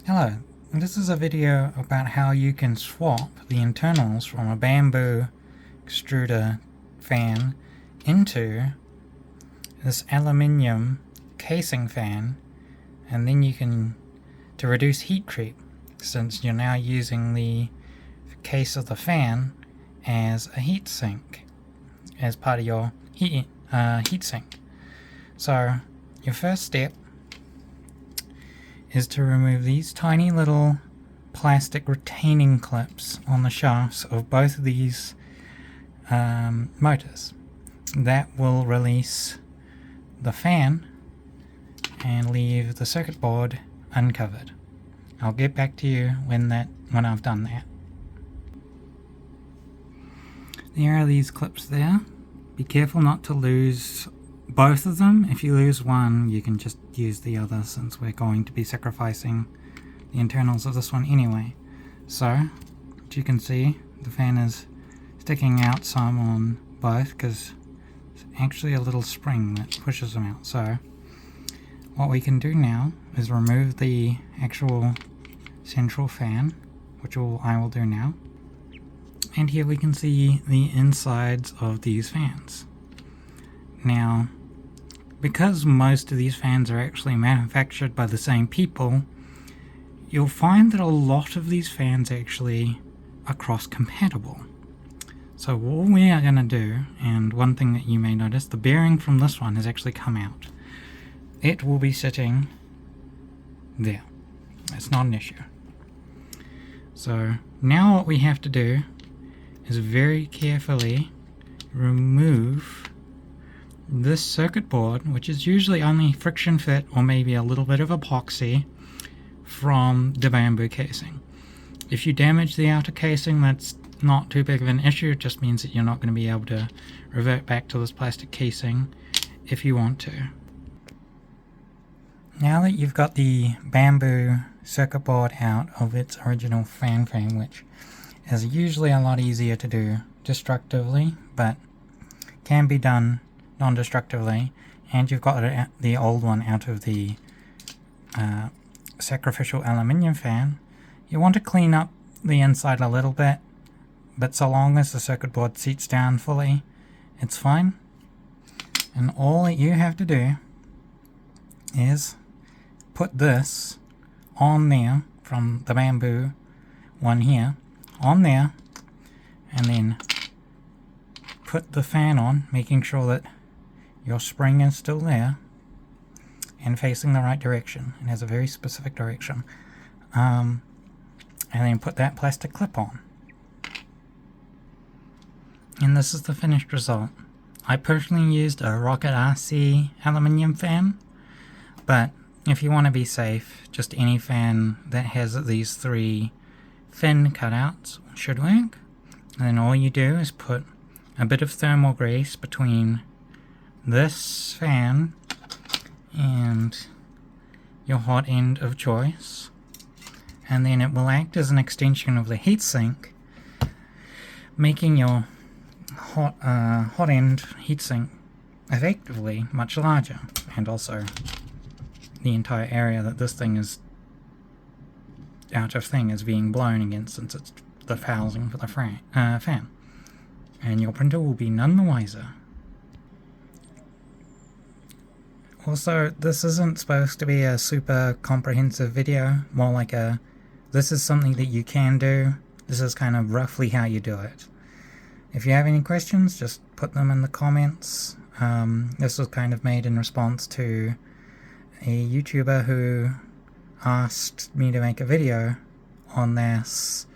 Hello, this is a video about how you can swap the internals from a bamboo extruder fan into this aluminium casing fan, and then you can, to reduce heat creep, since you're now using the case of the fan as a heat sink, as part of your heat sink. So your first step is to remove these tiny little plastic retaining clips on the shafts of both of these motors. That will release the fan and leave the circuit board uncovered. I'll get back to you when I've done that. There are these clips there. Be careful not to lose both of them. If you lose one, you can just use the other, since we're going to be sacrificing the internals of this one anyway. So, as you can see, the fan is sticking out some on both because it's actually a little spring that pushes them out. So, what we can do now is remove the actual central fan, which I will do now. And here we can see the insides of these fans. Now, because most of these fans are actually manufactured by the same people, you'll find that a lot of these fans actually are cross-compatible. So what we are going to do, and one thing that you may notice, the bearing from this one has actually come out. It will be sitting there. It's not an issue. So now what we have to do is very carefully remove this circuit board, which is usually only friction fit or maybe a little bit of epoxy, from the bamboo casing. If you damage the outer casing, that's not too big of an issue. It just means that you're not going to be able to revert back to this plastic casing if you want to. Now that you've got the bamboo circuit board out of its original fan frame, which is usually a lot easier to do destructively, but can be done non-destructively, and you've got the old one out of the sacrificial aluminium fan, you want to clean up the inside a little bit, but so long as the circuit board seats down fully, it's fine. And all that you have to do is put this on there from the bamboo one here, on there, and then put the fan on, making sure that your spring is still there and facing the right direction. It has a very specific direction. And then put that plastic clip on. And this is the finished result. I personally used a Rocket RC aluminium fan, but if you want to be safe, just any fan that has these three fin cutouts should work. And then all you do is put a bit of thermal grease between this fan and your hot end of choice, and then it will act as an extension of the heatsink, making your hot end heatsink effectively much larger, and also the entire area that this thing is is being blown against, since it's the housing for the fan. And your printer will be none the wiser. Also, this isn't supposed to be a super comprehensive video, more like this is something that you can do, this is kind of roughly how you do it. If you have any questions, just put them in the comments. This was kind of made in response to a YouTuber who asked me to make a video on this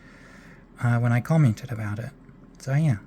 when I commented about it. So yeah.